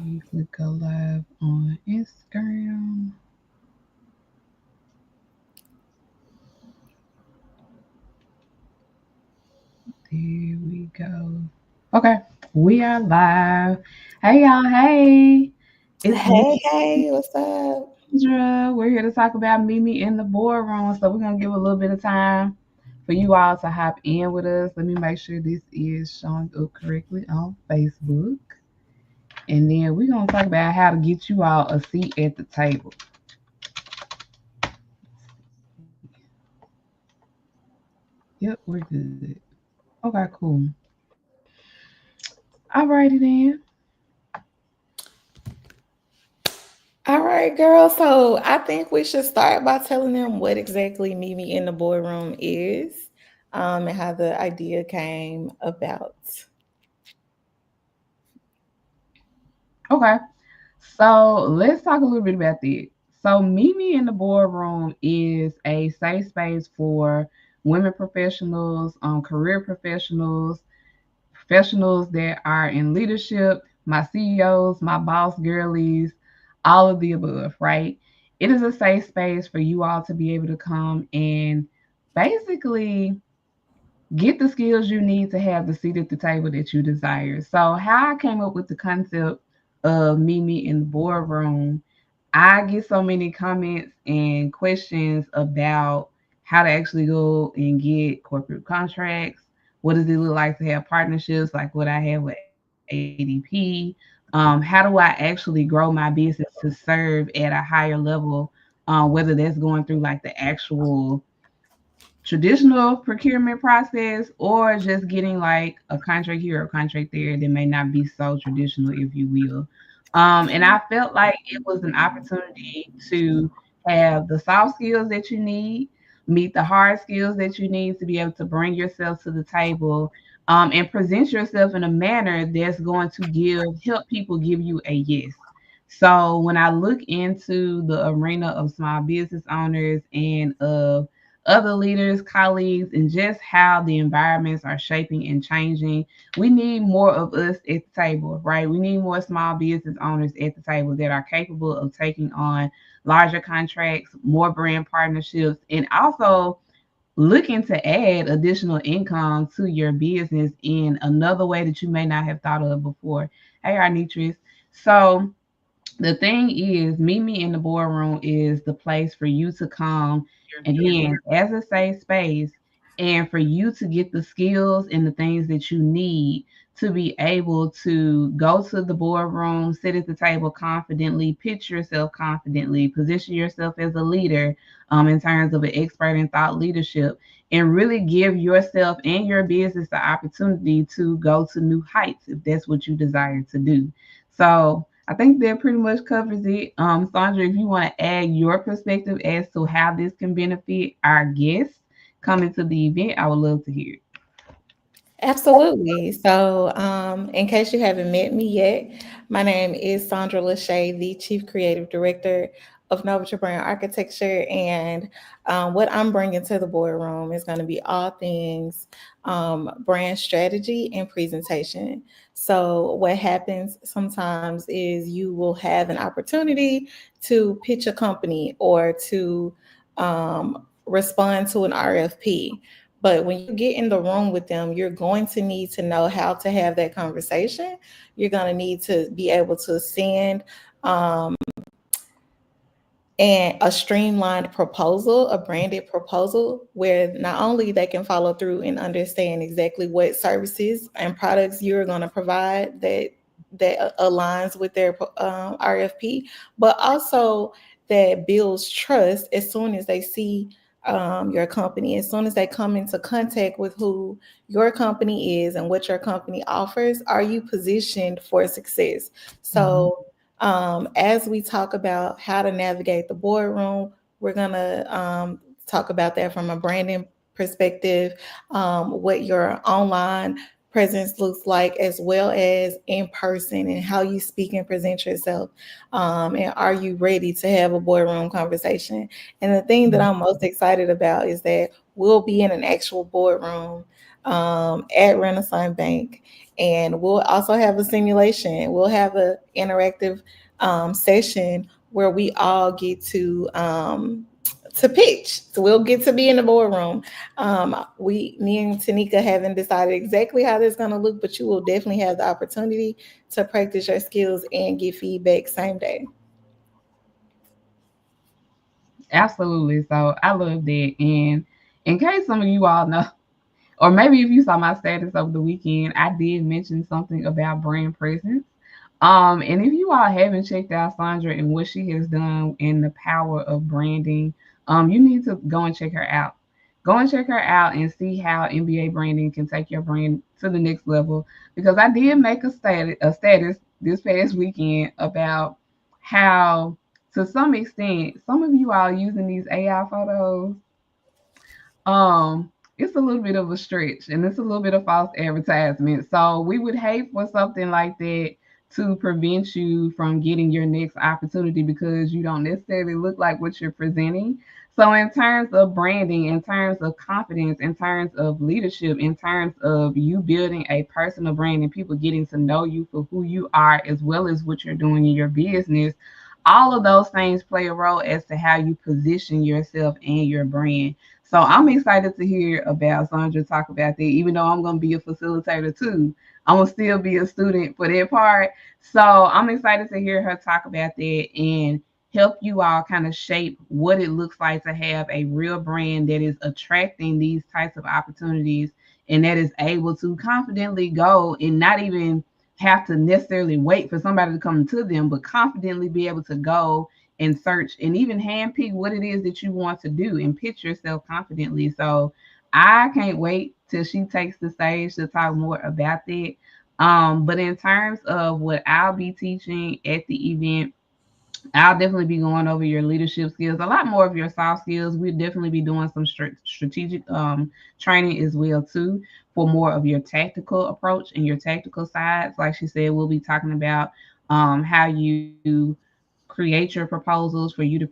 See if we go live on Instagram. There we go. Okay, we are live. Hey y'all, hey. It's me, Hey, hey, what's up? Sandra. We're here to talk about Mimi in the boardroom. So we're gonna give a little bit of time for you all to hop in with us. Let me make sure this is showing up correctly on Facebook. And then we're gonna talk about how to get you all a seat at the table. Yep, we're good. Okay, cool. Alrighty then. All right, girl. So I think we should start by telling them what exactly Mimi in the boardroom is, and how the idea came about. Okay. So let's talk a little bit about that. So Mimi in the boardroom is a safe space for women professionals, career professionals, professionals that are in leadership, my CEOs, my boss girlies, all of the above, right? It is a safe space for you all to be able to come and basically get the skills you need to have the seat at the table that you desire. So, how I came up with the concept of Mimi in the boardroom, I get so many comments and questions about how to actually go and get corporate contracts. What does it look like to have partnerships like what I have with ADP? How do I actually grow my business to serve at a higher level? Whether that's going through like the actual traditional procurement process or just getting like a contract here or a contract there that may not be so traditional, if you will. And I felt like it was an opportunity to have the soft skills that you need, meet the hard skills that you need to be able to bring yourself to the table, and present yourself in a manner that's going to help people give you a yes. So when I look into the arena of small business owners and of other leaders, colleagues, and just how the environments are shaping and changing. We need more of us at the table, right? We need more small business owners at the table that are capable of taking on larger contracts, more brand partnerships, and also looking to add additional income to your business in another way that you may not have thought of before. Hey, Arnitris. So the thing is, meet me in the boardroom is the place for you to come again as a safe space and for you to get the skills and the things that you need to be able to go to the boardroom, sit at the table confidently, pitch yourself confidently, position yourself as a leader in terms of an expert in thought leadership, and really give yourself and your business the opportunity to go to new heights if that's what you desire to do. So, I think that pretty much covers it. Sandra, if you want to add your perspective as to how this can benefit our guests coming to the event, I would love to hear it. Absolutely. So, in case you haven't met me yet, my name is Sandra Lachey, the Chief Creative Director of Novature Brand Architecture. And what I'm bringing to the boardroom is going to be all things brand strategy and presentation. So, what happens sometimes is you will have an opportunity to pitch a company or to respond to an RFP. But when you get in the room with them, you're going to need to know how to have that conversation. You're going to need to be able to send um, and a streamlined proposal, a branded proposal, where not only they can follow through and understand exactly what services and products you're going to provide that aligns with their RFP, but also that builds trust as soon as they see your company, as soon as they come into contact with who your company is and what your company offers. Are you positioned for success? Mhm. So as we talk about how to navigate the boardroom, we're going to talk about that from a branding perspective, what your online presence looks like, as well as in person, and how you speak and present yourself. And are you ready to have a boardroom conversation? And the thing that I'm most excited about is that we'll be in an actual boardroom. at Renaissance Bank. And we'll also have a simulation. We'll have an interactive session where we all get to pitch. So we'll get to be in the boardroom. Me and Tanika haven't decided exactly how this is going to look, but you will definitely have the opportunity to practice your skills and get feedback same day. Absolutely. So I love that. And in case some of you all know, or maybe if you saw my status over the weekend, I did mention something about brand presence. And if you all haven't checked out Sandra and what she has done in the power of branding, you need to go and check her out. Go and check her out and see how NBA branding can take your brand to the next level. Because I did make a status this past weekend about how, to some extent, some of you all using these AI photos, it's a little bit of a stretch and it's a little bit of false advertisement. So we would hate for something like that to prevent you from getting your next opportunity because you don't necessarily look like what you're presenting. So in terms of branding, in terms of confidence, in terms of leadership, in terms of you building a personal brand and people getting to know you for who you are as well as what you're doing in your business, all of those things play a role as to how you position yourself and your brand. So I'm excited to hear about Sandra talk about that, even though I'm going to be a facilitator too. I'm going to still be a student for that part. So I'm excited to hear her talk about that and help you all kind of shape what it looks like to have a real brand that is attracting these types of opportunities and that is able to confidently go and not even have to necessarily wait for somebody to come to them, but confidently be able to go and search and even handpick what it is that you want to do and pitch yourself confidently. So I can't wait till she takes the stage to talk more about that. But in terms of what I'll be teaching at the event, I'll definitely be going over your leadership skills, a lot more of your soft skills. We'll definitely be doing some strategic training as well too for more of your tactical approach and your tactical sides. Like she said, we'll be talking about how you create your proposals for you to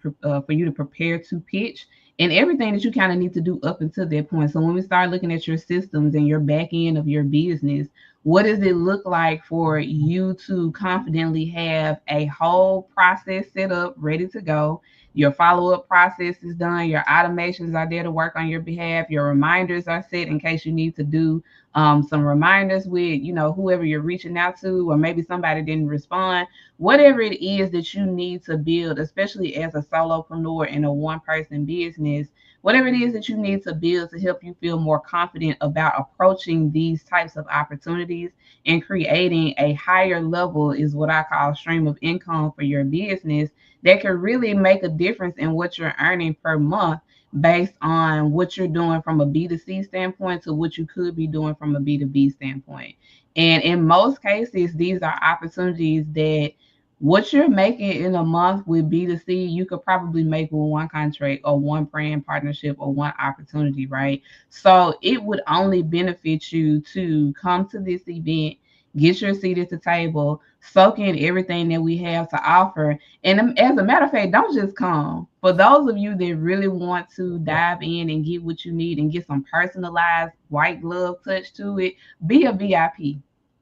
prepare to pitch and everything that you kind of need to do up until that point. So when we start looking at your systems and your back end of your business, what does it look like for you to confidently have a whole process set up, ready to go? Your follow up process is done. Your automations are there to work on your behalf. Your reminders are set in case you need to do some reminders with, whoever you're reaching out to, or maybe somebody didn't respond. Whatever it is that you need to build, especially as a solopreneur in a one person business, whatever it is that you need to build to help you feel more confident about approaching these types of opportunities and creating a higher level is what I call stream of income for your business that can really make a difference in what you're earning per month based on what you're doing from a B2C standpoint to what you could be doing from a B2B standpoint. And in most cases, these are opportunities that what you're making in a month with B2C, you could probably make with one contract or one brand partnership or one opportunity, right? So it would only benefit you to come to this event, get your seat at the table, soak in everything that we have to offer. And as a matter of fact, don't just come. For those of you that really want to dive in and get what you need and get some personalized white glove touch to it, be a VIP.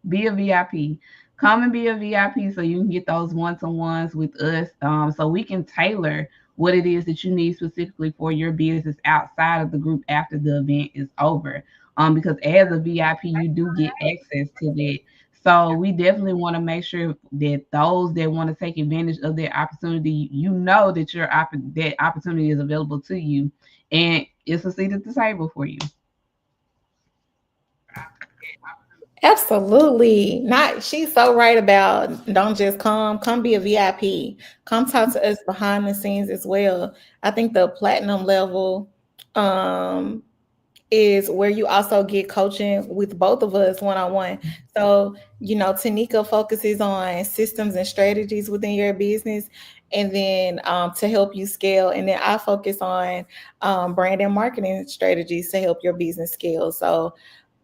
Be a VIP. Come and be a VIP so you can get those one-to-ones with us, so we can tailor what it is that you need specifically for your business outside of the group after the event is over. Because as a VIP, you do get access to that. So we definitely want to make sure that those that want to take advantage of that opportunity, you know that that opportunity is available to you, and it's a seat at the table for you. Absolutely. Not she's so right about don't just come be a VIP. Come talk to us behind the scenes as well. I think the platinum level um is where you also get coaching with both of us one on one. So, Tanika focuses on systems and strategies within your business, and then to help you scale. And then I focus on brand and marketing strategies to help your business scale. So,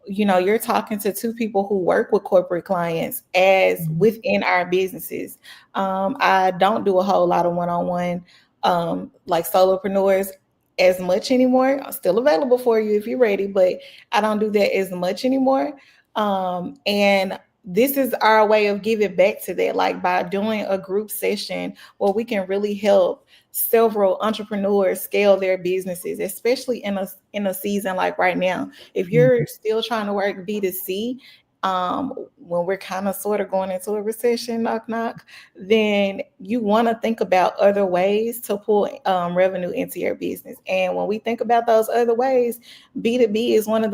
you're talking to two people who work with corporate clients as within our businesses. I don't do a whole lot of one-on-one like solopreneurs. as much anymore. Still available for you if you're ready, but I don't do that as much anymore. And this is our way of giving back to that, like by doing a group session where we can really help several entrepreneurs scale their businesses, especially in a season like right now. If you're still trying to work B2C, when we're kind of sort of going into a recession, knock knock, then you want to think about other ways to pull revenue into your business. And when we think about those other ways, B2B is one of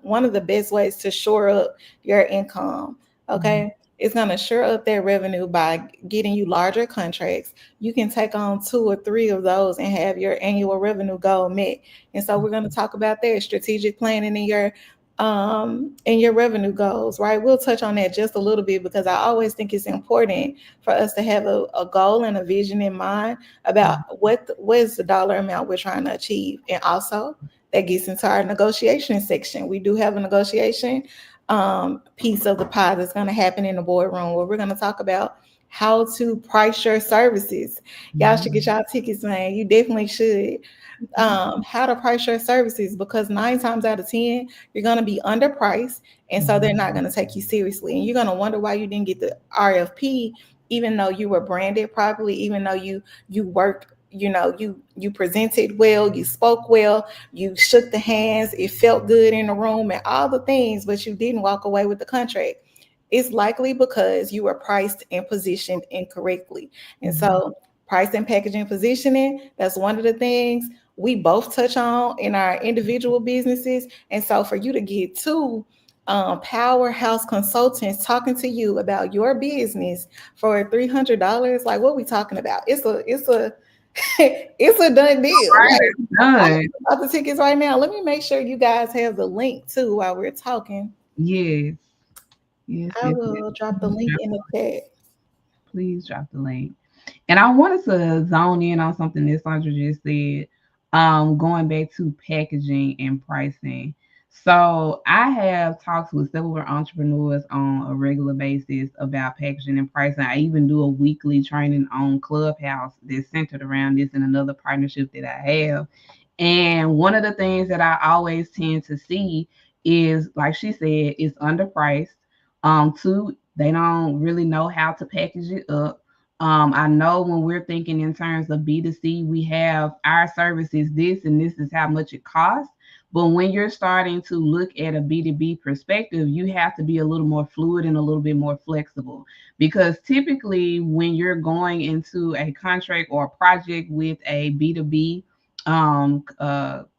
one of the best ways to shore up your income. Okay. It's going to shore up that revenue by getting you larger contracts. You can take on 2 or 3 of those and have your annual revenue goal met. And so we're going to talk about that strategic planning in your revenue goals, right? We'll touch on that just a little bit because I always think it's important for us to have a goal and a vision in mind about what is the dollar amount we're trying to achieve. And also that gets into our negotiation section. We do have a negotiation piece of the pie that's going to happen in the boardroom where we're going to talk about how to price your services. Y'all should get y'all tickets, man. You definitely should. How to price your services, because 9 times out of 10 you're going to be underpriced, and so they're not going to take you seriously, and you're going to wonder why you didn't get the RFP even though you were branded properly, even though you worked, you presented well, you spoke well, you shook the hands, it felt good in the room and all the things, but you didn't walk away with the contract. It's likely because you were priced and positioned incorrectly. And so price and packaging positioning, that's one of the things we both touch on in our individual businesses. And so for you to get two powerhouse consultants talking to you about your business for $300, like what we talking about? It's a it's a done deal. Right, Like it's I'm done. about the tickets right now. Let me make sure you guys have the link too while we're talking. Yes, yes, I yes, yes. will drop the link in the chat. Please drop the link. And I wanted to zone in on something that Sandra just said, going back to packaging and pricing. So I have talks with several entrepreneurs on a regular basis about packaging and pricing. I even do a weekly training on Clubhouse that's centered around this and another partnership that I have. And one of the things that I always tend to see is, like she said, it's underpriced. Two, they don't really know how to package it up. I know when we're thinking in terms of B2C, we have our service is this and this is how much it costs. But when you're starting to look at a B2B perspective, you have to be a little more fluid and a little bit more flexible. Because typically, when you're going into a contract or a project with a B2B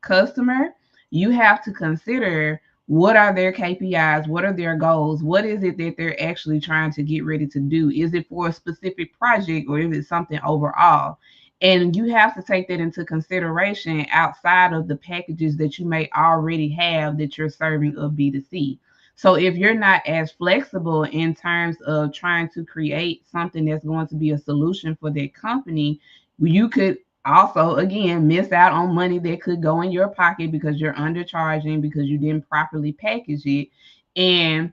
customer, you have to consider what are their KPIs, what are their goals, what is it that they're actually trying to get ready to do? Is it for a specific project or is it something overall? And you have to take that into consideration outside of the packages that you may already have that you're serving of B2C. So if you're not as flexible in terms of trying to create something that's going to be a solution for that company, you could also again miss out on money that could go in your pocket because you're undercharging because you didn't properly package it. And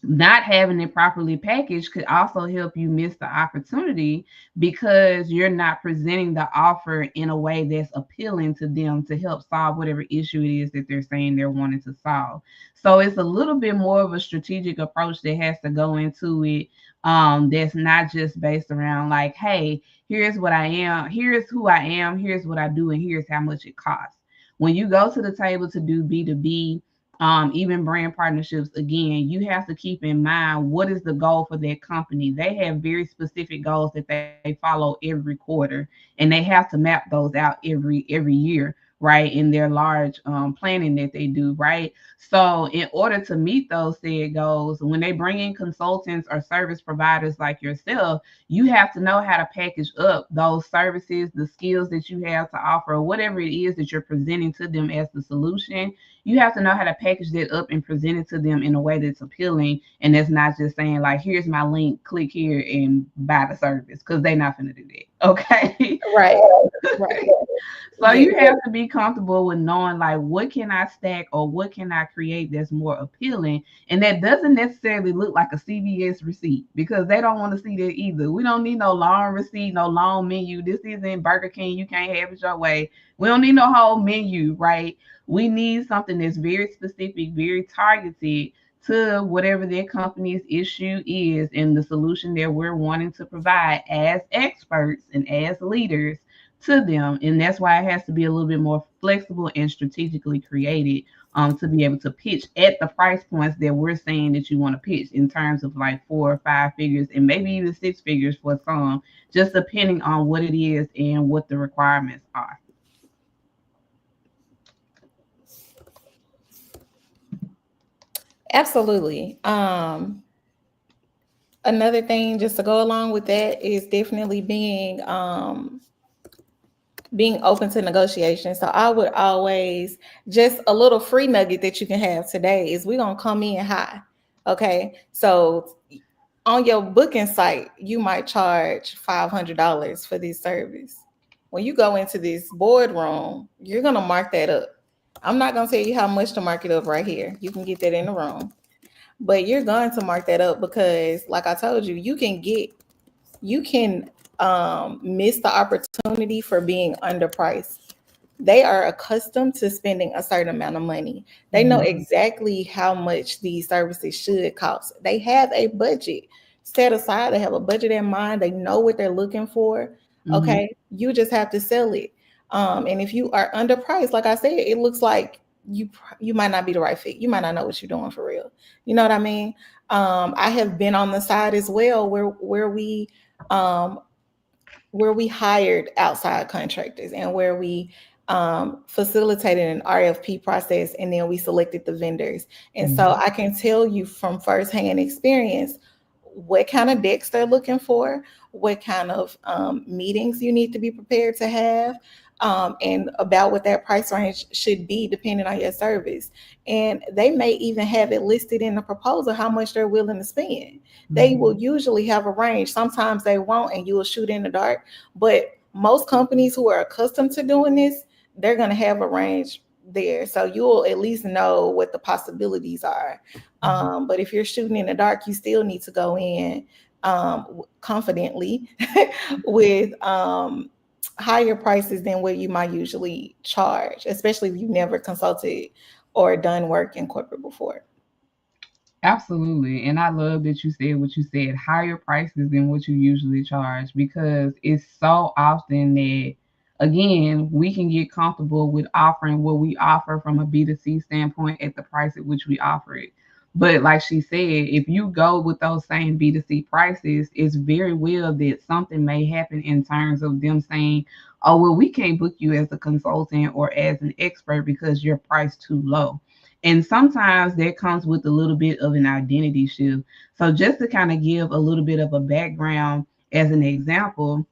not having it properly packaged could also help you miss the opportunity because you're not presenting the offer in a way that's appealing to them to help solve whatever issue it is that they're saying they're wanting to solve. So it's a little bit more of a strategic approach that has to go into it. That's not just based around like, hey, here's what I am, here's who I am, here's what I do, and here's how much it costs. When you go to the table to do B2B, even brand partnerships, again, you have to keep in mind what is the goal for that company. They have very specific goals that they follow every quarter, and they have to map those out every year, right, in their large planning that they do, right? So in order to meet those said goals, when they bring in consultants or service providers like yourself, you have to know how to package up those services, the skills that you have to offer, whatever it is that you're presenting to them as the solution. You have to know how to package that up and present it to them in a way that's appealing and that's not just saying like, here's my link, click here and buy the service, because they're not going to do that. Okay. Right. Right. So Yeah. you have to be comfortable with knowing like what can I stack or what can I create that's more appealing, and that doesn't necessarily look like a CVS receipt because they don't want to see that either. We don't need no long receipt, no long menu. This isn't Burger King. You can't have it your way. We don't need no whole menu, right? We need something that's very specific, very targeted to whatever their company's issue is and the solution that we're wanting to provide as experts and as leaders to them. And that's why it has to be a little bit more flexible and strategically created to be able to pitch at the price points that we're saying that you want to pitch in terms of like 4 or 5 figures and maybe even 6 figures for some, just depending on what it is and what the requirements are. Absolutely. Another thing just to go along with that is definitely being open to negotiation. So I would always, just a little free nugget that you can have today is we're gonna come in high. Okay. So on your booking site, you might charge $500 for this service. When you go into this boardroom, you're gonna mark that up. I'm not gonna tell you how much to mark it up right here. You can get that in the room. But you're going to mark that up because, like I told you, you can miss the opportunity for being underpriced. They are accustomed to spending a certain amount of money. They know Mm-hmm. exactly how much these services should cost. They have a budget set aside, they have a budget in mind, they know what they're looking for. Mm-hmm. Okay, you just have to sell it. And if you are underpriced, like I said, it looks like you might not be the right fit. You might not know what you're doing for real. You know what I mean? I have been on the side as well um, where we hired outside contractors and where we facilitated an RFP process and then we selected the vendors. And so Mm-hmm. I can tell you from firsthand experience what kind of decks they're looking for, what kind of meetings you need to be prepared to have, and about what that price range should be depending on your service. And they may even have it listed in the proposal how much they're willing to spend. They will usually have a range. Sometimes they won't, and you will shoot in the dark. But most companies who are accustomed to doing this, they're going to have a range there. So you'll at least know what the possibilities are. But if you're shooting in the dark, you still need to go in confidently with higher prices than what you might usually charge, especially if you've never consulted or done work in corporate before. Absolutely. And I love that you said what you said, higher prices than what you usually charge, because it's so often that, again, we can get comfortable with offering what we offer from a B2C standpoint at the price at which we offer it. But like she said, if you go with those same B2C prices, it's very well that something may happen in terms of them saying, oh, well, we can't book you as a consultant or as an expert because you're priced too low. And sometimes that comes with a little bit of an identity shift. So, just to kind of give a little bit of a background as an example,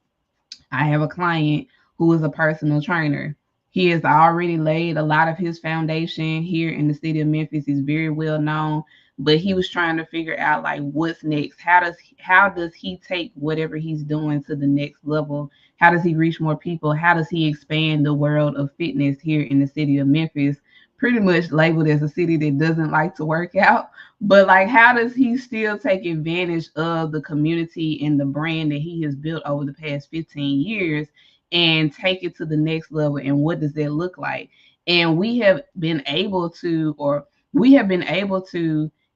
I have a client who is a personal trainer. He has already laid a lot of his foundation here in the city of Memphis. He's very well known, but he was trying to figure out like what's next. How does he take whatever he's doing to the next level? How does he reach more people? How does he expand the world of fitness here in the city of Memphis? Pretty much labeled as a city that doesn't like to work out. But like, how does he still take advantage of the community and the brand that he has built over the past 15 years and take it to the next level? And what does that look like? And we have been able to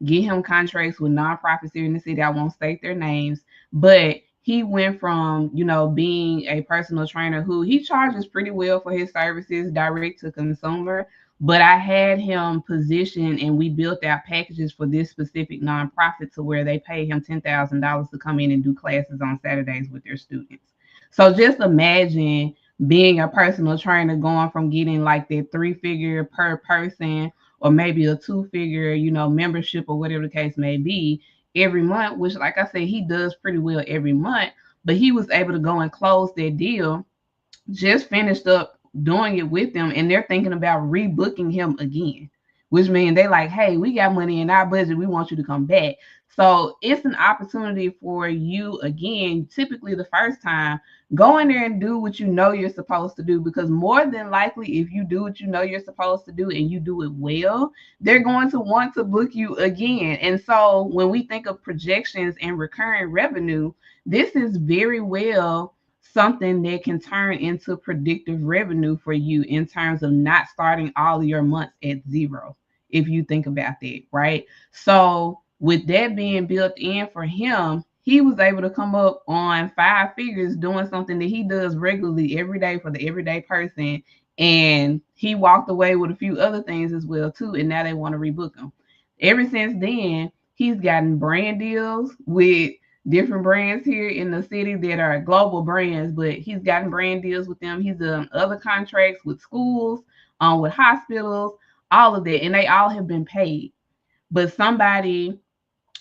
get him contracts with nonprofits here in the city. I won't state their names, but he went from, being a personal trainer who he charges pretty well for his services direct to consumer, but I had him positioned and we built out packages for this specific nonprofit to where they pay him $10,000 to come in and do classes on Saturdays with their students. So just imagine being a personal trainer going from getting like that 3 figure per person or maybe a 2 figure, membership or whatever the case may be every month, which like I said, he does pretty well every month, but he was able to go and close that deal, just finished up doing it with them, and they're thinking about rebooking him again which means they like, hey, we got money in our budget. We want you to come back. So it's an opportunity for you again, typically the first time, go in there and do what you know you're supposed to do, because more than likely, if you do what you know you're supposed to do and you do it well, they're going to want to book you again. And so when we think of projections and recurring revenue, this is very well something that can turn into predictive revenue for you in terms of not starting all of your months at zero, if you think about that, right? So with that being built in for him, he was able to come up on five figures doing something that he does regularly every day for the everyday person. And he walked away with a few other things as well too, and now they want to rebook him. Ever since then, he's gotten brand deals with different brands here in the city that are global brands, but he's gotten brand deals with them. He's done other contracts with schools, with hospitals, all of that, and they all have been paid. But somebody,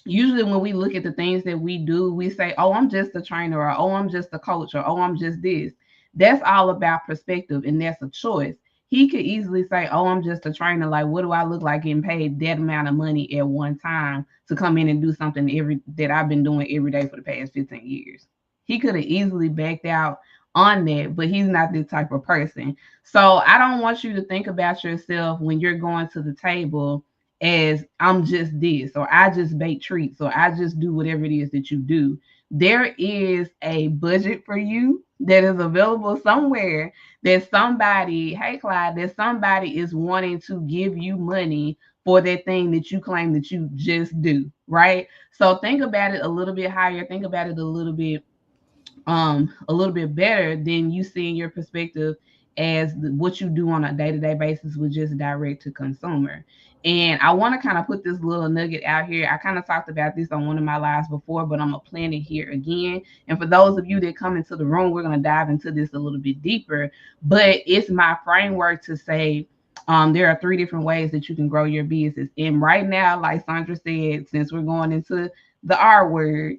usually when we look at the things that we do, we say, oh, I'm just a trainer, or oh, I'm just a coach, or oh, I'm just this. That's all about perspective, and that's a choice. He could easily say, oh, I'm just a trainer. Like, what do I look like getting paid that amount of money at one time to come in and do something every that I've been doing every day for the past 15 years? He could have easily backed out on that, but he's not this type of person. So I don't want you to think about yourself when you're going to the table as I'm just this, or I just bake treats, or I just do whatever it is that you do. There is a budget for you that is available somewhere, that somebody, hey Clyde, that somebody is wanting to give you money for that thing that you claim that you just do, right? So think about it a little bit higher, think about it a little bit better than you seeing your perspective as what you do on a day-to-day basis with just direct to consumer. And I want to kind of put this little nugget out here. I kind of talked about this on one of my lives before, but I'm gonna plan it here again. And for those of you that come into the room, we're gonna dive into this a little bit deeper. But it's my framework to say, there are three different ways that you can grow your business. And right now, like Sandra said, since we're going into the R word,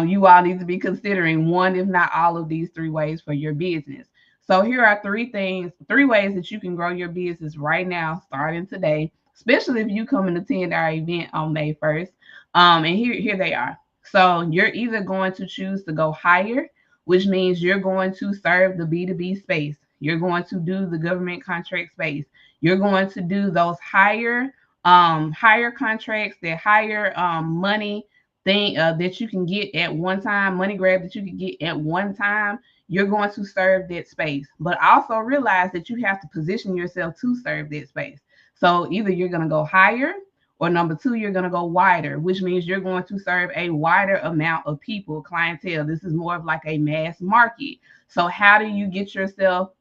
you all need to be considering one, if not all of these three ways for your business. So here are three ways that you can grow your business right now, starting today, especially if you come and attend our event on May 1st. And here they are. So you're either going to choose to go higher, which means you're going to serve the B2B space. You're going to do the government contract space. You're going to do those higher contracts, that higher money thing that you can get at one time, money grab that you can get at one time. You're going to serve that space, but also realize that you have to position yourself to serve that space. So either you're going to go higher, or number two, you're going to go wider, which means you're going to serve a wider amount of people, clientele. This is more of like a mass market. So how do you get yourself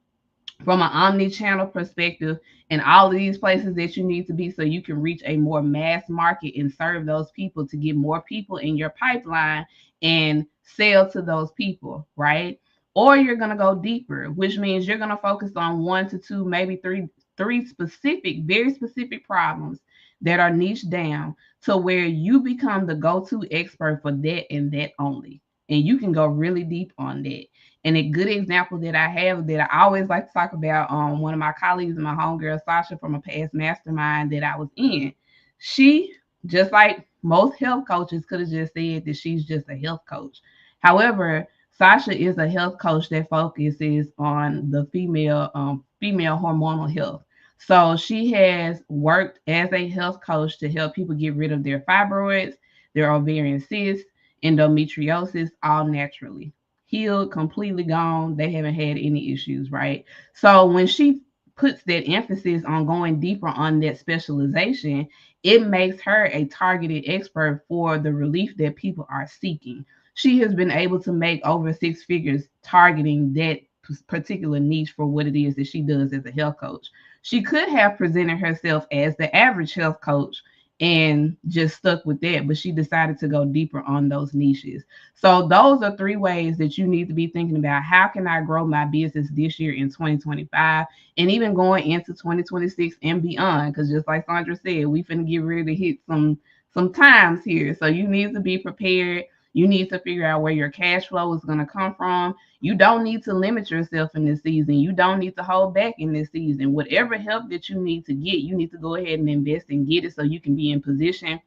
from an omni-channel perspective and all of these places that you need to be, so you can reach a more mass market and serve those people to get more people in your pipeline and sell to those people, right? Or you're going to go deeper, which means you're going to focus on one to two, maybe three specific, very specific problems that are niche down, to where you become the go-to expert for that and that only. And you can go really deep on that. And a good example that I have, that I always like to talk about, one of my colleagues and my homegirl Sasha from a past mastermind that I was in. She, just like most health coaches, could have just said that she's just a health coach. However, Sasha is a health coach that focuses on the female hormonal health. So she has worked as a health coach to help people get rid of their fibroids, their ovarian cysts, endometriosis, all naturally healed, completely gone. They haven't had any issues, right? So when she puts that emphasis on going deeper on that specialization, it makes her a targeted expert for the relief that people are seeking. She has been able to make over six figures targeting that particular niche for what it is that she does as a health coach. She could have presented herself as the average health coach and just stuck with that, but she decided to go deeper on those niches. So those are three ways that you need to be thinking about: how can I grow my business this year in 2025, and even going into 2026 and beyond? Because just like Sandra said, we finna get ready to hit some times here. So you need to be prepared. You need to figure out where your cash flow is going to come from. You don't need to limit yourself in this season. You don't need to hold back in this season. Whatever help that you need to get, you need to go ahead and invest and get it so you can be in position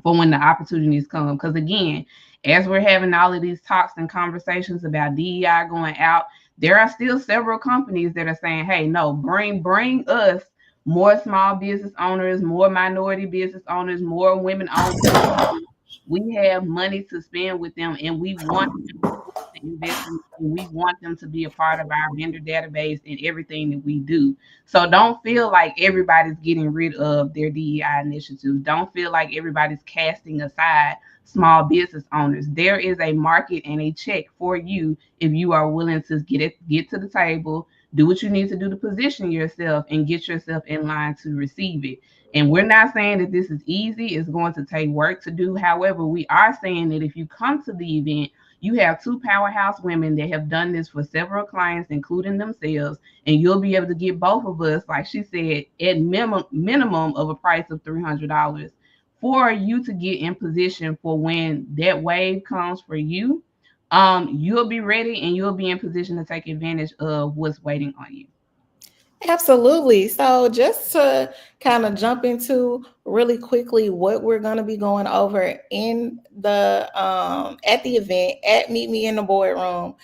for when the opportunities come. Because again, as we're having all of these talks and conversations about DEI going out, there are still several companies that are saying, "Hey, no, bring us more small business owners, more minority business owners, more women-owned businesses. We have money to spend with them, and we want to invest in them, and we want them to be a part of our vendor database and everything that we do." So don't feel like everybody's getting rid of their DEI initiatives. Don't feel like everybody's casting aside small business owners. There is a market and a check for you if you are willing to get to the table, do what you need to do to position yourself and get yourself in line to receive it. And we're not saying that this is easy. It's going to take work to do. However, we are saying that if you come to the event, you have two powerhouse women that have done this for several clients, including themselves, and you'll be able to get both of us, like she said, at minimum of a price of $300 for you to get in position for when that wave comes for you. You'll be ready and you'll be in position to take advantage of what's waiting on you. Absolutely. So, just to kind of jump into really quickly what we're going to be going over in the at the event at Meet Me in the Boardroom,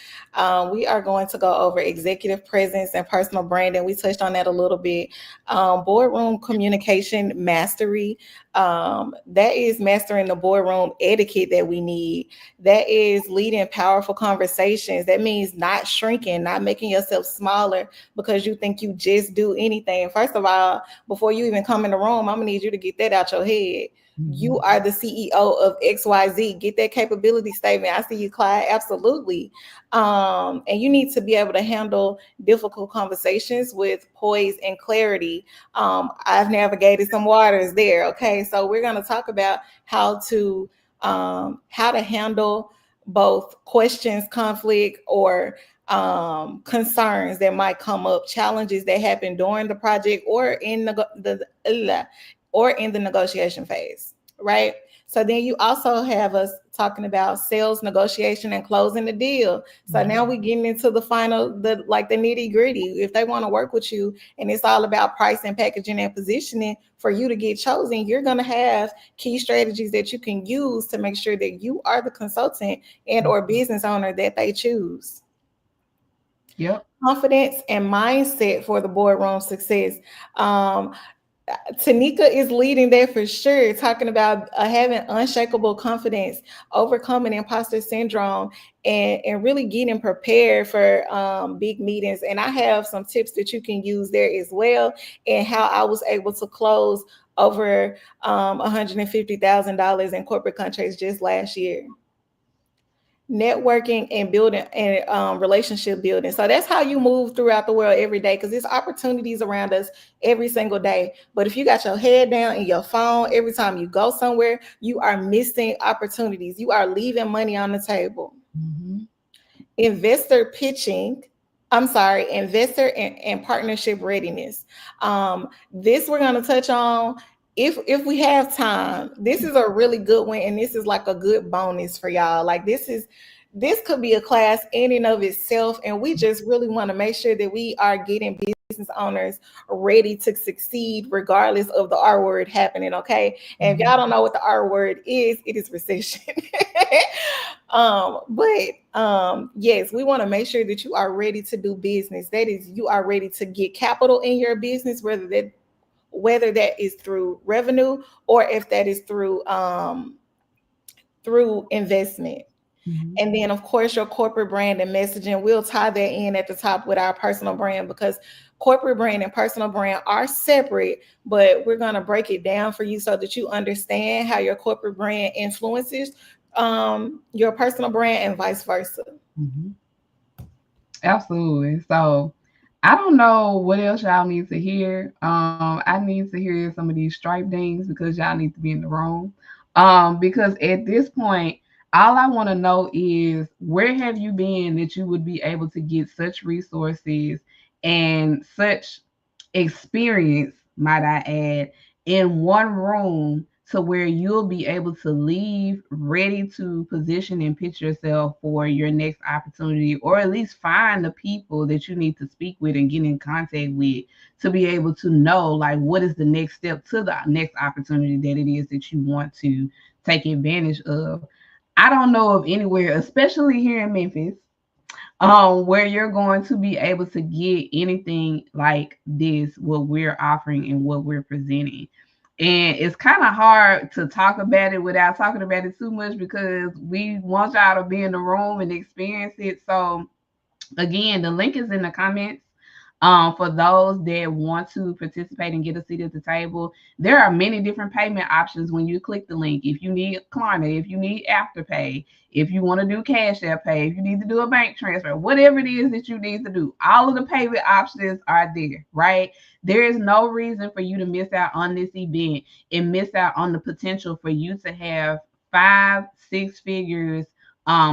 we are going to go over executive presence and personal branding. We touched on that a little bit. Boardroom communication mastery. That is mastering the boardroom etiquette that we need. That is leading powerful conversations. That means not shrinking, not making yourself smaller because you think you just do anything. First of all, before you even come in the room, I'm gonna need you to get that out your head. You Mhm. are the CEO of XYZ. Get that capability statement. I see you, Clyde. Absolutely. And you need to be able to handle difficult conversations with poise and clarity. I've navigated some waters there. Okay. So we're going to talk about how to handle both questions, conflict, or concerns that might come up, challenges that happen during the project or in the negotiation phase, right? So then you also have us talking about sales negotiation and closing the deal. So now Mhm. we're getting into the nitty gritty. If they want to work with you and it's all about pricing, packaging, and positioning for you to get chosen, you're going to have key strategies that you can use to make sure that you are the consultant and or business owner that they choose. Yep. Confidence and mindset for the boardroom success. Um, Tanika is leading there for sure, talking about having unshakable confidence, overcoming imposter syndrome, and really getting prepared for big meetings. And I have some tips that you can use there as well, and how I was able to close over $150,000 in corporate contracts just last year. Networking and building and relationship building. So that's how you move throughout the world every day, because there's opportunities around us every single day. But if you got your head down in your phone every time you go somewhere, you are missing opportunities. You are leaving money on the table. Mhm. Investor pitching. I'm sorry, investor and partnership readiness. This we're going to touch on if we have time. This is a really good one, and this is like a good bonus for y'all. Like this could be a class in and of itself, and we just really want to make sure that we are getting business owners ready to succeed regardless of the R word happening. Okay, and if y'all don't know what the R word is, it is recession. But yes, we want to make sure that you are ready to do business. That is, you are ready to get capital in your business, whether that is through revenue or if that is through investment. Mhm. And then, of course, your corporate brand and messaging. We'll tie that in at the top with our personal brand, because corporate brand and personal brand are separate, but we're going to break it down for you so that you understand how your corporate brand influences your personal brand and vice versa. Mhm. Absolutely. So I don't know what else y'all need to hear. I need to hear some of these stripe dings because y'all need to be in the room. Because at this point, all I want to know is where have you been that you would be able to get such resources and such experience, might I add, in one room to where you'll be able to leave ready to position and pitch yourself for your next opportunity, or at least find the people that you need to speak with and get in contact with to be able to know like what is the next step to the next opportunity that it is that you want to take advantage of. I don't know of anywhere, especially here in Memphis, where you're going to be able to get anything like this, what we're offering and what we're presenting. And it's kind of hard to talk about it without talking about it too much because we want y'all to be in the room and experience it. So again, the link is in the comments. For those that want to participate and get a seat at the table, there are many different payment options when you click the link. If you need Klarna, if you need Afterpay, if you want to do Cash App Pay, if you need to do a bank transfer, whatever it is that you need to do, all of the payment options are there, right? There is no reason for you to miss out on this event and miss out on the potential for you to have 5, 6 figures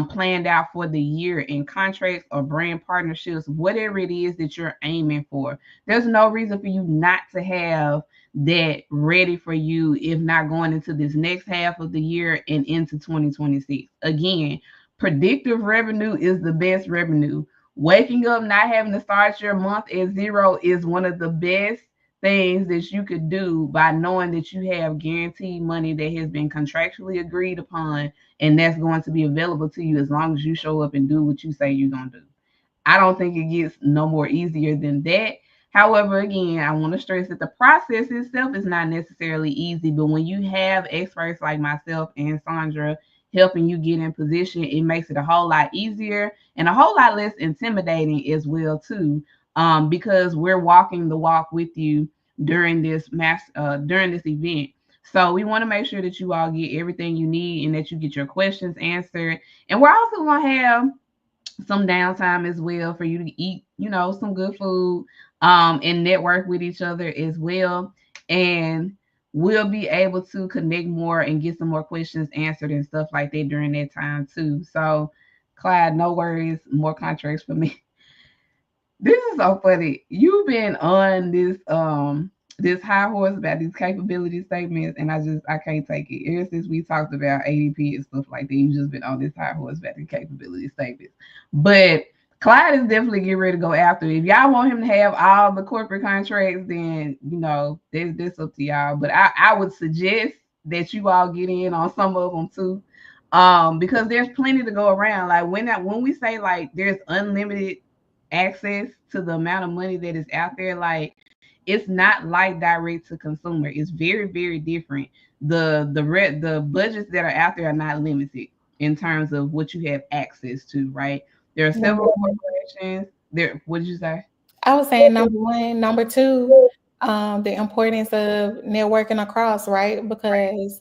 planned out for the year in contracts or brand partnerships, whatever it is that you're aiming for. There's no reason for you not to have that ready for you if not going into this next half of the year and into 2026. Again, predictive revenue is the best revenue. Waking up not having to start your month at zero is one of the best things that you could do by knowing that you have guaranteed money that has been contractually agreed upon and that's going to be available to you as long as you show up and do what you say you're going to do. I don't think it gets no more easier than that. However, again, I want to stress that the process itself is not necessarily easy, but when you have experts like myself and Sandra helping you get in position, it makes it a whole lot easier and a whole lot less intimidating as well too, because we're walking the walk with you during this event. So we want to make sure that you all get everything you need and that you get your questions answered. And we're also going to have some downtime as well for you to eat, some good food, and network with each other as well. And we'll be able to connect more and get some more questions answered and stuff like that during that time too. So, Clyde, no worries, more contracts for me. This is so funny. You've been on this high horse about these capability statements, and I can't take it. Ever since we talked about ADP and stuff like that, you've just been on this high horse about the capability statements. But Clyde is definitely getting ready to go after it. If y'all want him to have all the corporate contracts, then that's up to y'all. But I would suggest that you all get in on some of them too. Because there's plenty to go around. Like when we say like there's unlimited access to the amount of money that is out there, like it's not like direct to consumer. It's very, very different. The budgets that are out there are not limited in terms of what you have access to, right? There are several corporations. There, what did you say? I was saying number one, number two, the importance of networking across, right? Because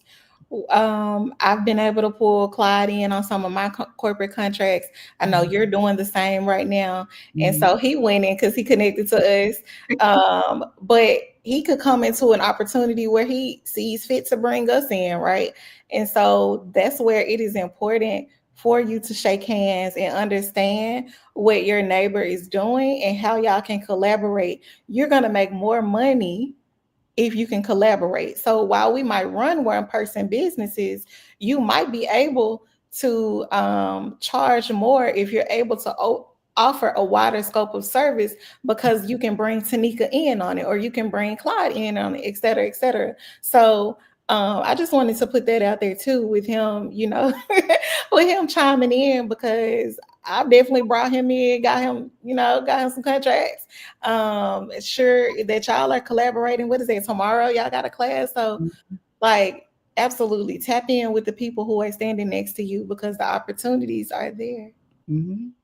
I've been able to pull Clyde in on some of my corporate contracts. I know Mhm. you're doing the same right now, and Mhm. so he went in because he connected to us. But he could come into an opportunity where he sees fit to bring us in, right? And so that's where it is important for you to shake hands and understand what your neighbor is doing and how y'all can collaborate. You're going to make more money if you can collaborate. So while we might run one person businesses, you might be able to charge more if you're able to offer a wider scope of service because you can bring Tanika in on it or you can bring Clyde in on it, et cetera, et cetera. So I just wanted to put that out there too with him, with him chiming in because I've definitely brought him in, got him some contracts. Sure that y'all are collaborating. What is it tomorrow? Y'all got a class, so like absolutely tap in with the people who are standing next to you because the opportunities are there.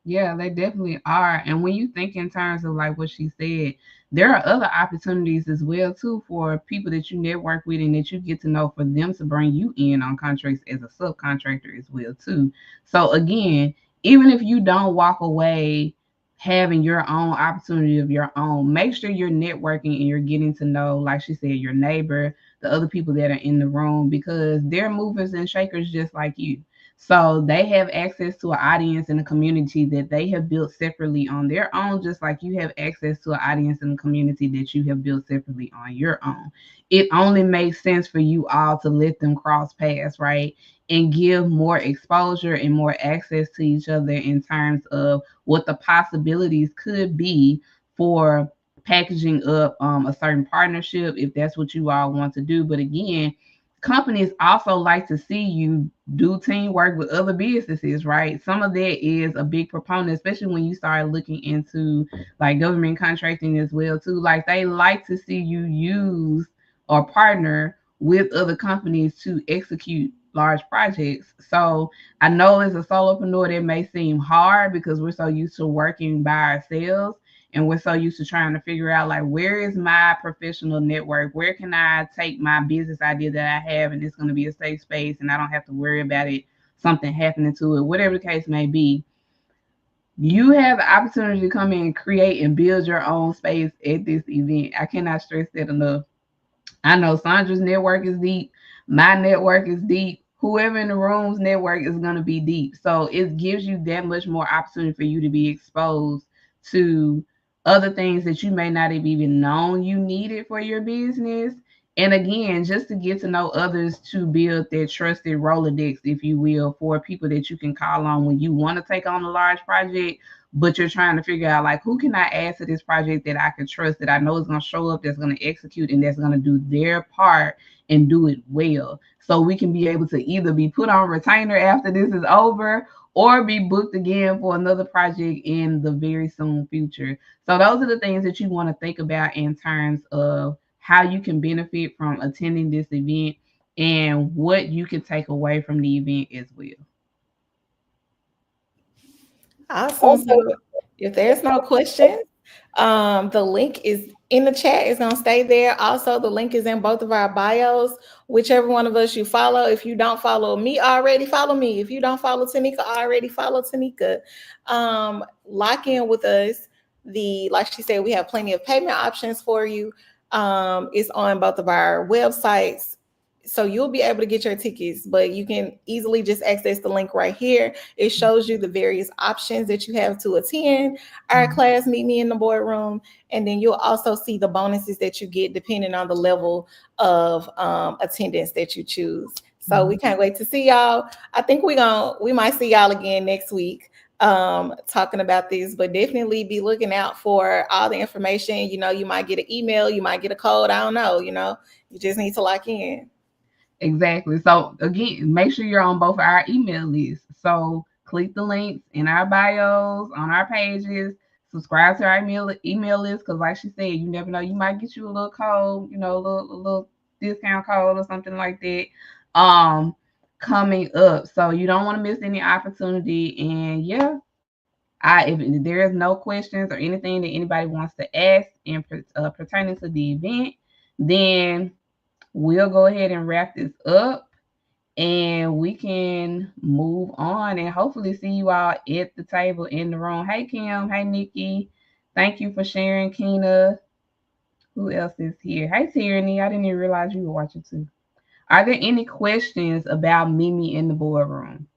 Yeah, they definitely are. And when you think in terms of like what she said, there are other opportunities as well too for people that you network with and that you get to know for them to bring you in on contracts as a subcontractor as well too. So again, even if you don't walk away having your own opportunity of your own, make sure you're networking and you're getting to know, like she said, your neighbor, the other people that are in the room because they're movers and shakers just like you. So they have access to an audience in a community that they have built separately on their own, just like you have access to an audience in a community that you have built separately on your own. It only makes sense for you all to let them cross paths, right? And give more exposure and more access to each other in terms of what the possibilities could be for packaging up a certain partnership if that's what you all want to do. But again, companies also like to see you do teamwork with other businesses, right? Some of that is a big proponent, especially when you start looking into like government contracting as well too. Like they like to see you use or partner with other companies to execute large projects. So I know as a solopreneur that may seem hard because we're so used to working by ourselves and we're so used to trying to figure out like where is my professional network, where can I take my business idea that I have and it's going to be a safe space and I don't have to worry about it, something happening to it, whatever the case may be. You have the opportunity to come in and create and build your own space at this event. I cannot stress that enough. I know Sandra's network is deep. My network is deep. Whoever in the room's network is going to be deep. So it gives you that much more opportunity for you to be exposed to other things that you may not have even known you needed for your business. And again, just to get to know others to build that trusted Rolodex, if you will, for people that you can call on when you want to take on a large project but you're trying to figure out like who can I add to this project that I can trust, that I know is going to show up, that's going to execute, and that's going to do their part and do it well. So we can be able to either be put on retainer after this is over or be booked again for another project in the very soon future. So those are the things that you want to think about in terms of how you can benefit from attending this event and what you can take away from the event as well. Awesome. So if there's no questions, the link is in the chat. It's gonna stay there. Also, the link is in both of our bios. Whichever one of us you follow. If you don't follow me already, follow me. If you don't follow Tanika already, follow Tanika. Lock in with us. The like she said, we have plenty of payment options for you. It's on both of our websites. So you'll be able to get your tickets, but you can easily just access the link right here. It shows you the various options that you have to attend our class, Meet Me in the Boardroom, and then you'll also see the bonuses that you get depending on the level of attendance that you choose. So we can't wait to see y'all. I think we might see y'all again next week talking about this, but definitely be looking out for all the information. You might get an email, you might get a code, I don't know. You just need to lock in. Exactly. So again, make sure you're on both our email lists. So click the links in our bios on our pages. Subscribe to our email list because, like she said, you never know. You might get you a little code, a little discount code or something like that. Coming up, so you don't want to miss any opportunity. And yeah, if there is no questions or anything that anybody wants to ask in pertaining to the event, then we'll go ahead and wrap this up and we can move on and hopefully see you all at the table in the room. Hey, Kim. Hey, Nikki. Thank you for sharing, Keena. Who else is here? Hey, Tierney. I didn't even realize you were watching too. Are there any questions about Mimi in the boardroom?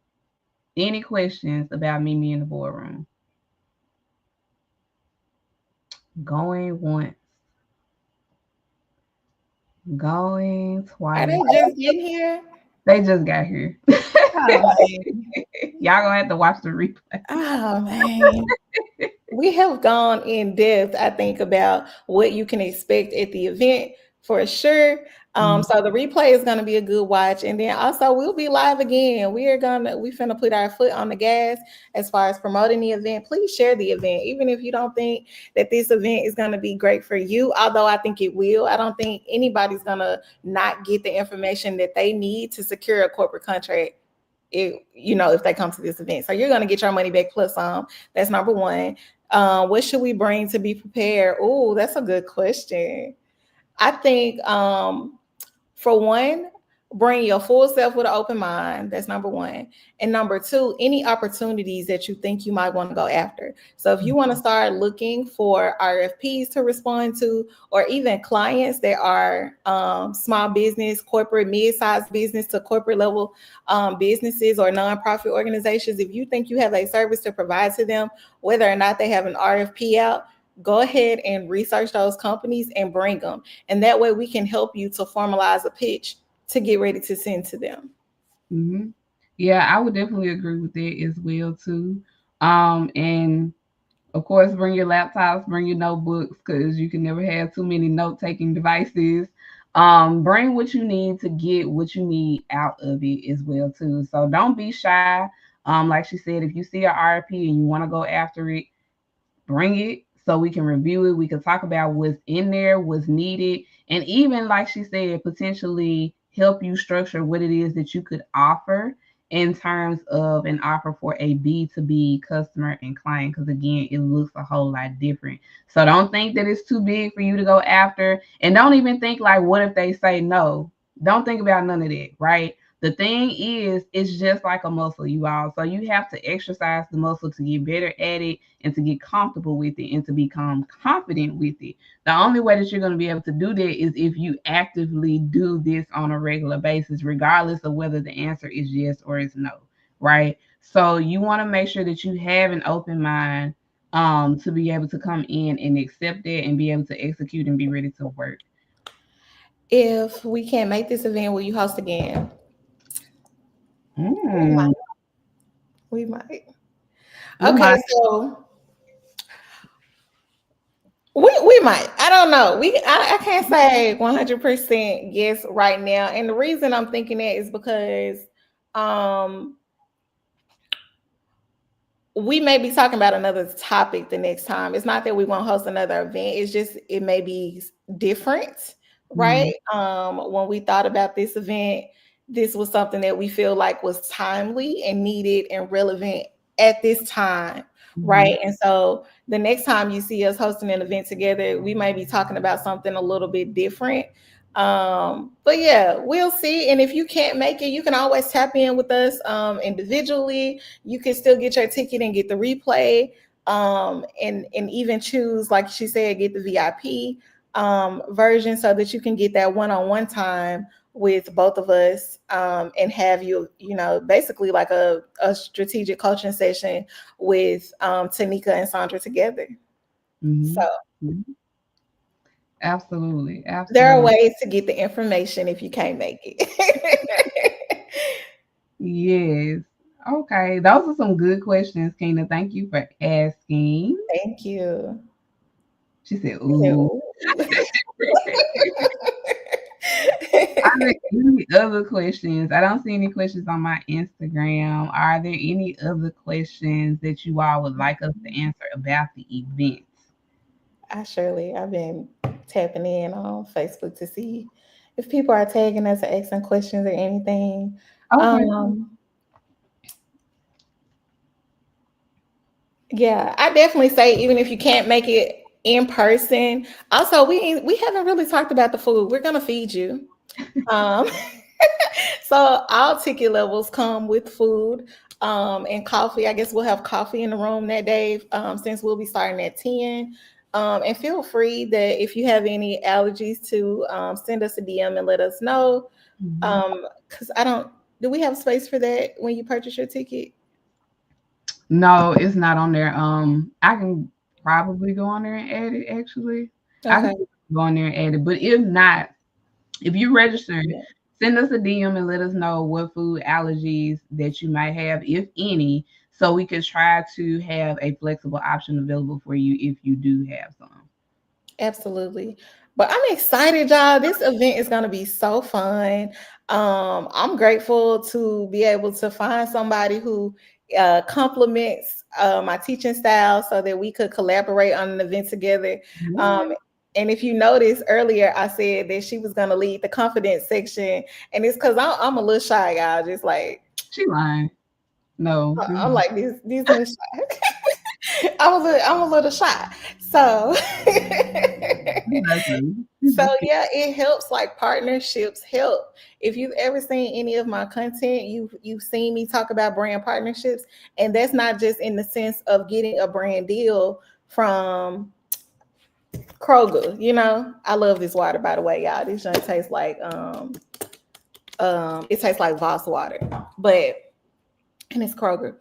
Any questions about Mimi in the boardroom? Going once, going Are twice. they just getting here? They just got here. Oh man. Y'all gonna have to watch the replay. Oh man. We have gone in depth, I think, about what you can expect at the event for sure. So the replay is going to be a good watch, and then also we'll be live again. We finna put our foot on the gas as far as promoting the event. Please share the event, even if you don't think that this event is going to be great for you. Although I think it will. I don't think anybody's gonna not get the information that they need to secure a corporate contract if they come to this event. So you're going to get your money back plus some. That's number one. What should we bring to be prepared? Oh, that's a good question. I think for one, bring your full self with an open mind. That's number one. And number two, any opportunities that you think you might want to go after. So if you want to start looking for RFPs to respond to, or even clients that are small business, corporate, mid-sized business to corporate level businesses or nonprofit organizations, if you think you have a service to provide to them, whether or not they have an RFP out, go ahead and research those companies and bring them. And that way we can help you to formalize a pitch to get ready to send to them. Hmm. Yeah, I would definitely agree with that as well too. And of course, bring your laptops, bring your notebooks, because you can never have too many note-taking devices. Bring what you need to get what you need out of it as well too. So don't be shy. Like she said, if you see an RP and you want to go after it, bring it so we can review it. We can talk about what's in there, what's needed, and even like she said, potentially help you structure what it is that you could offer in terms of an offer for a B2B customer and client. Because again, it looks a whole lot different. So don't think that it's too big for you to go after, and don't even think like, what if they say no? Don't think about none of that, right? The thing is, it's just like a muscle, you all. So you have to exercise the muscle to get better at it and to get comfortable with it and to become confident with it. The only way that you're going to be able to do that is if you actively do this on a regular basis, regardless of whether the answer is yes or is no, right? So you want to make sure that you have an open mind to be able to come in and accept it and be able to execute and be ready to work. If we can't make this event, will you host again? We Mm, might. We might. we Okay, might. so we might. I don't know. I can't say 100% yes right now. And the reason I'm thinking that is because um we may be talking about another topic the next time. It's not that we won't host another event. It's just it may be different, Mm, right? When we thought about this event, this was something that we feel like was timely and needed and relevant at this time, mhm, right? And so the next time you see us hosting an event together, we may be talking about something a little bit different. But yeah, we'll see. And if you can't make it, you can always tap in with us individually. You can still get your ticket and get the replay, and even choose, like she said, get the VIP version so that you can get that one-on-one time with both of us, and have basically like a strategic coaching session with Tanika and Sandra together. So mhm, mhm. Absolutely, there are absolutely. ways to get the information if you can't make it. Yes. Okay. Those are some good questions, Kina. Thank you for asking. Thank you. She said, He said, ooh. "Ooh." Are there any other questions? I don't see any questions on my Instagram. Are there any other questions that you all would like us to answer about the event? I've been tapping in on Facebook to see if people are tagging us or asking questions or anything. Okay. Um, yeah, I definitely say even if you can't make it in person. Also, we haven't really talked about the food. We're gonna feed you. Um, so all ticket levels come with food and coffee. I guess we'll have coffee in the room that day, since we'll be starting at 10. And feel free that if you have any allergies to send us a DM and let us know. Mhm. Because I don't, do we have space for that when you purchase your ticket? No, it's not on there. I can probably go on there and add it actually. I can Okay. go on there and add it. But if not, if you register, Yeah. send us a DM and let us know what food allergies that you might have, if any, so we could try to have a flexible option available for you if you do have some. Absolutely. But I'm excited, y'all. This event is going to be so fun. I'm grateful to be able to find somebody who complements my teaching style so that we could collaborate on an event together. Um, Yeah. and if you noticed earlier, I said that she was going to lead the confidence section. And it's because I'm a little shy, y'all. Just like, She lying. No, she's I'm lying. like these little shy. I'm a little shy. So Exactly. So yeah, it helps. Like partnerships help. If you've ever seen any of my content, you've seen me talk about brand partnerships, and that's not just in the sense of getting a brand deal from Kroger. You know, I love this water, by the way, y'all. This joint tastes like it tastes like Voss water, but and it's Kroger.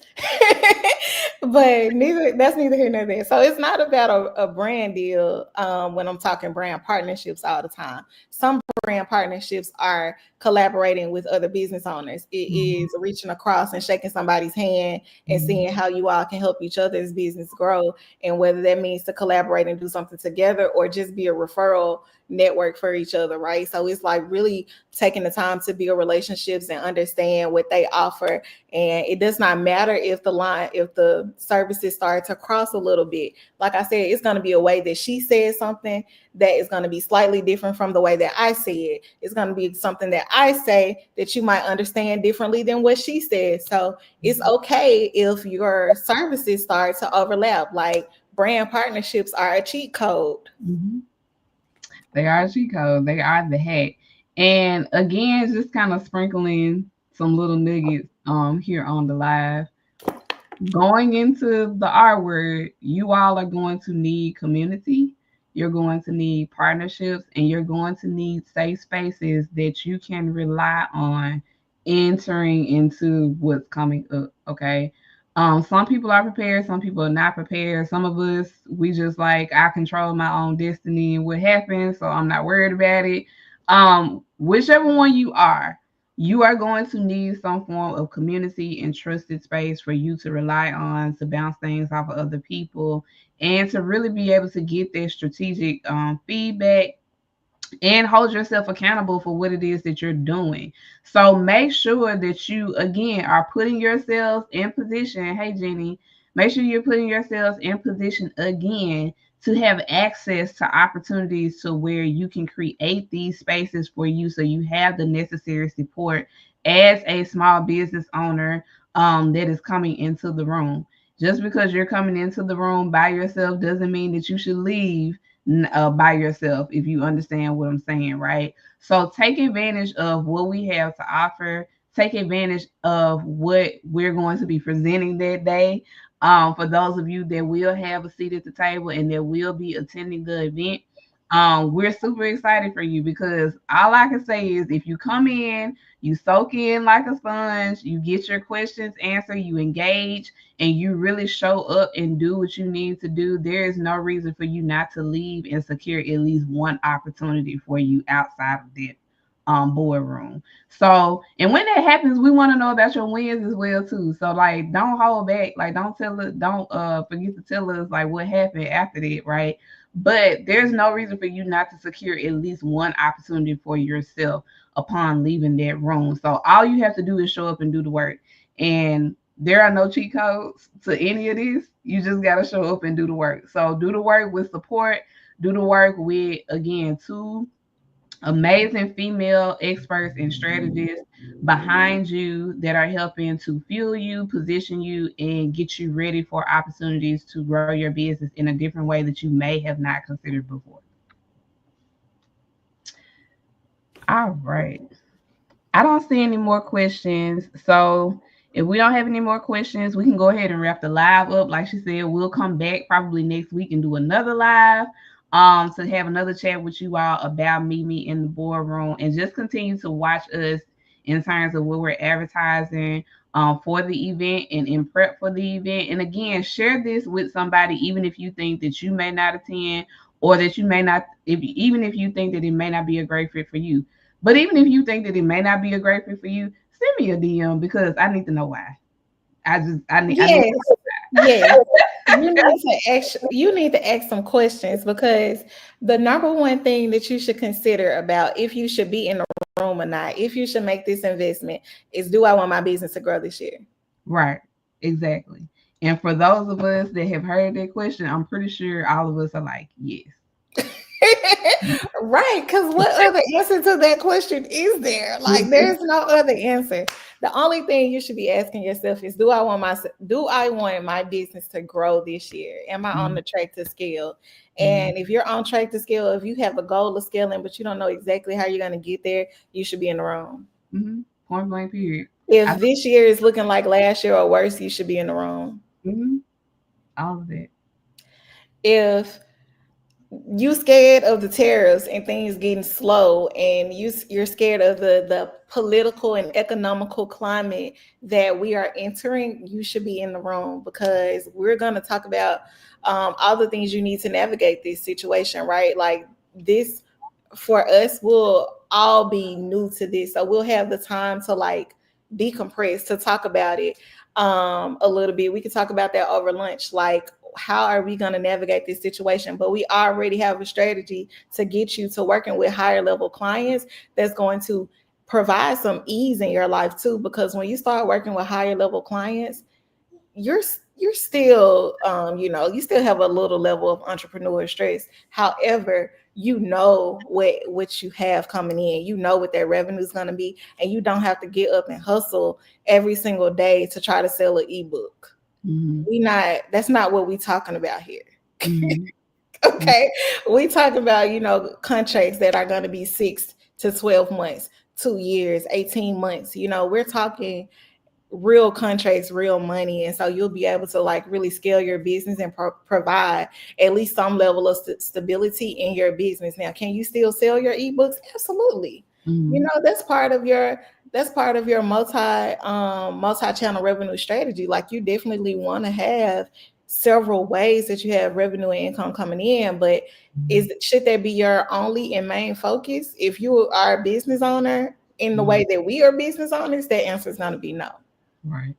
But neither that's neither here nor there. So it's not about a brand deal when I'm talking brand partnerships all the time. Some brand partnerships are collaborating with other business owners. It Mhm. is reaching across and shaking somebody's hand and Mhm. seeing how you all can help each other's business grow, and whether that means to collaborate and do something together or just be a referral network for each other, right? So it's like really taking the time to build relationships and understand what they offer. And it does not matter if the services start to cross a little bit. Like I said, it's going to be a way that she says something that is going to be slightly different from the way that I say it. It's going to be something that I say that you might understand differently than what she said. So it's okay if your services start to overlap. Like brand partnerships are a cheat code. Mhm. They are cheat code. They are the hack. And again, just kind of sprinkling some little nuggets here on the live. Going into the R word, you all are going to need community. You're going to need partnerships, and you're going to need safe spaces that you can rely on entering into what's coming up. Okay. Some people are prepared, some people are not prepared. Some of us, we just like, I control my own destiny and what happens, so I'm not worried about it. Whichever one you are going to need some form of community and trusted space for you to rely on to bounce things off of other people and to really be able to get their strategic feedback and hold yourself accountable for what it is that you're doing. So make sure that you, again, are putting yourselves in position. Hey, Jenny, make sure you're putting yourselves in position again to have access to opportunities to where you can create these spaces for you so you have the necessary support as a small business owner that is coming into the room. Just because you're coming into the room by yourself doesn't mean that you should leave by yourself, if you understand what I'm saying, right? So take advantage of what we have to offer. Take advantage of what we're going to be presenting that day. For those of you that will have a seat at the table and that will be attending the event, we're super excited for you because all I can say is if you come in, you soak in like a sponge, you get your questions answered, you engage, and you really show up and do what you need to do, there is no reason for you not to leave and secure at least one opportunity for you outside of that boardroom. So, and when that happens, we want to know about your wins as well too. So, like, don't hold back. Like, don't tell us, don't forget to tell us like what happened after that, right? But there's no reason for you not to secure at least one opportunity for yourself upon leaving that room. So all you have to do is show up and do the work. And there are no cheat codes to any of this. You just got to show up and do the work. So do the work with support. Do the work with, again, two amazing female experts and strategists behind you that are helping to fuel you, position you, and get you ready for opportunities to grow your business in a different way that you may have not considered before. All right. I don't see any more questions. So if we don't have any more questions, we can go ahead and wrap the live up. Like she said, we'll come back probably next week and do another live to have another chat with you all about Mimi in the boardroom and just continue to watch us in terms of what we're advertising for the event and in prep for the event. And again, share this with somebody, even if you think that you may not attend or that you may not, if even if you think that it may not be a great fit for you, but even if you think that it may not be a great fit for you, send me a DM because I need to know why. I need to Yes, yes. You need to ask some questions, because the number one thing that you should consider about if you should be in the room or not, if you should make this investment, is, do I want my business to grow this year? right. Exactly. And for those of us that have heard that question, I'm pretty sure all of us are like, yes. Right, because what other answer to that question is there? Like, there's no other answer. The only thing you should be asking yourself is, do I want my business to grow this year? Am I on Mm-hmm. the track to scale? Mm-hmm. And if you're on track to scale, if you have a goal of scaling but you don't know exactly how you're going to get there, you should be in the room. Mm-hmm. Point blank period. I If this year is looking like last year or worse, you should be in the room. mm-hmm. All of it. If you scared of the tariffs and things getting slow, and you're scared of the political and economical climate that we are entering, you should be in the room, because we're going to talk about all the things you need to navigate this situation, right? Like, this, for us, we'll all be new to this, so we'll have the time to like decompress, to talk about it a little bit. We can talk about that over lunch, like, how are we going to navigate this situation? But we already have a strategy to get you to working with higher level clients that's going to provide some ease in your life too, because when you start working with higher level clients, you're you're still you still have a little level of entrepreneur stress. However, you know what you have coming in, you know what that revenue is going to be, and you don't have to get up and hustle every single day to try to sell an ebook. Mm-hmm. We not That's not what we talking about here. Mm-hmm. Okay, we talking about contracts that are going to be 6 to 12 months, 2 years, 18 months. We're talking real contracts, real money. And so you'll be able to like really scale your business and provide at least some level of stability in your business. Now, can you still sell your ebooks? Absolutely. Mm-hmm. That's part of your multi-channel revenue strategy. Like, you definitely want to have several ways that you have revenue and income coming in, but should that be your only and main focus? If you are a business owner in the Mm-hmm. way that we are business owners, that answer is going to be no. Right.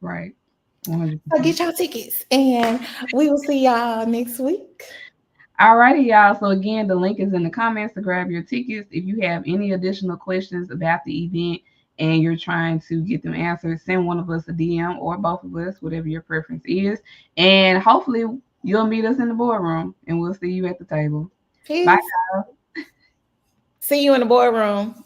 Right. So 100%. get your tickets, and we will see y'all next week. Alrighty, y'all. So again, the link is in the comments to grab your tickets. If you have any additional questions about the event and you're trying to get them answered, send one of us a DM or both of us, whatever your preference is. And hopefully you'll meet us in the boardroom and we'll see you at the table. Bye. Peace. See you in the boardroom.